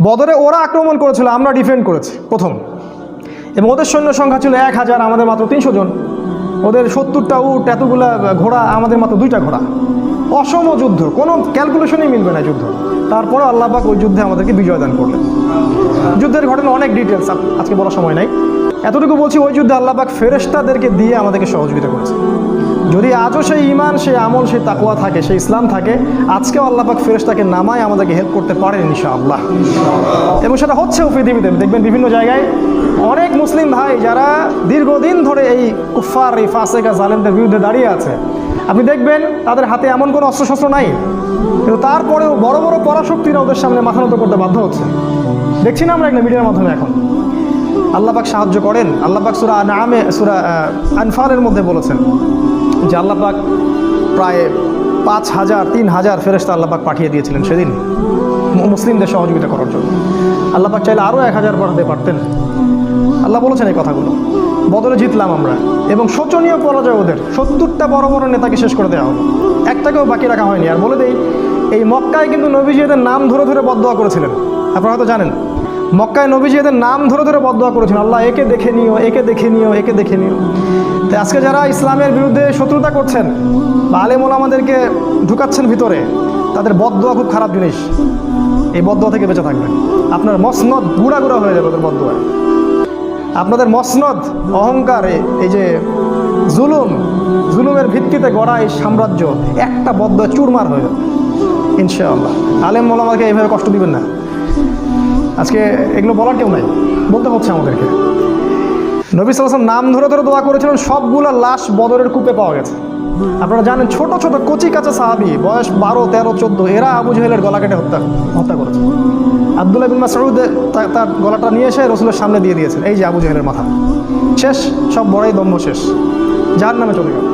বদরে ওরা আক্রমণ করেছিল, আমরা ডিফেন্ড করেছি প্রথম, এবং ওদের সৈন্য সংখ্যা ছিল 1000, আমাদের মাত্র 300 জন। ওদের 70টা উট, এতগুলা ঘোড়া, আমাদের মাত্র 2টা ঘোড়া। অসম যুদ্ধ, কোনো ক্যালকুলেশনই মিলবে না যুদ্ধ। তারপরে আল্লাহ পাক ওই যুদ্ধে আমাদেরকে বিজয় দান করলেন। যুদ্ধের ঘটনা অনেক ডিটেলস আজকে বলার সময় নাই, এতটুকু বলছি, ওই যুদ্ধে আল্লাহ পাক ফেরেশতাদেরকে দিয়ে আমাদেরকে সহযোগিতা করেছে। যদি আজও সেই ঈমান, সেই আমল, সেই তাকওয়া থাকে, সেই ইসলাম থাকে, আজকেও আল্লাহ পাক ফেরেশতাকে নামায় আমাদেরকে হেল্প করতে পারেন ইনশাআল্লাহ। এবং সেটা হচ্ছেও পৃথিবীতে। দেখবেন বিভিন্ন জায়গায় অনেক মুসলিম ভাই যারা দীর্ঘদিন ধরে এই কুফফার, এই ফাসেকা, জালেমদের বিরুদ্ধে দাঁড়িয়ে আছে, আপনি দেখবেন তাদের হাতে এমন কোনো অস্ত্রশস্ত্র নাই, কিন্তু তারপরেও বড় বড় পরাশক্তিরা ওদের সামনে মাথা নত করতে বাধ্য হচ্ছে। দেখছি না আমরা একটা মিডিয়ার মাধ্যমে এখন। আল্লাহ পাক সাহায্য করেন। আল্লাহ পাক সূরা আনআমে, সূরা আনফালের মধ্যে বলেছেন যে আল্লাহ পাক প্রায় 5000, 3000 ফেরেশতা আল্লাহ পাক পাঠিয়ে দিয়েছিলেন সেদিন মুসলিমদের সহযোগিতা করার জন্য। আল্লাহ পাক চাইলে আরও 1000 পাঠাতে পারতেন। আল্লাহ বলেছেন এই কথাগুলো। বদরে জিতলাম আমরা, এবং শোচনীয় পরাজয় ওদের। 70টা বড় বড় নেতাকে শেষ করে দেওয়া হলো, একটাকেও বাকি রাখা হয়নি। আর বলে দেই, এই মক্কায় কিন্তু নবীজি এদের নাম ধরে ধরে বদদোয়া করেছিলেন। আপনারা হয়তো জানেন, মক্কায় নবীজি এদের নাম ধরে ধরে বদদোয়া করেছেন, আল্লাহ একে দেখে নিও, একে দেখে নিও, একে দেখে নিও। তাই আজকে যারা ইসলামের বিরুদ্ধে শত্রুতা করছেন বা আলেম ওলামাদেরকে ঢুকাচ্ছেন ভিতরে, তাদের বদদোয়া খুব খারাপ জিনিস। এই বদদোয়া থেকে বেঁচে থাকবেন। আপনার মসনদ গুঁড়া গুঁড়া হয়ে যাবে ওদের বদদোয়ায়। আপনাদের মসনদ, অহংকার, এই যে জুলুমের ভিত্তিতে গড়া এই সাম্রাজ্য একটা বদদোয়া চুরমার হয়ে যাবে ইনশাআল্লাহ। আলেম ওলামাকে এইভাবে কষ্ট দিবেন না। আজকে এগুলো বলার কেউ নাই, বলতে হচ্ছে আমাদেরকে। নবী সাল্লাল্লাহু আলাইহি ওয়াসাল্লাম নাম ধরে ধরে দোয়া করেছিলেন, সবগুলো লাশ বদরের কূপে পাওয়া গেছে। আপনারা জানেন, ছোট ছোট কচি কাঁচা সাহাবী, বয়স 12, 13, 14, এরা আবু জাহেলের গলা কেটে হত্যা করেছে। আব্দুল্লাহ বিন মাসউদ তার গলাটা নিয়ে এসে রাসূলের সামনে দিয়ে দিয়েছেন, এই যে আবু জাহেলের মাথা শেষ, সব বড়াই দম্ভ শেষ, জাহান্নামে চলে গেল।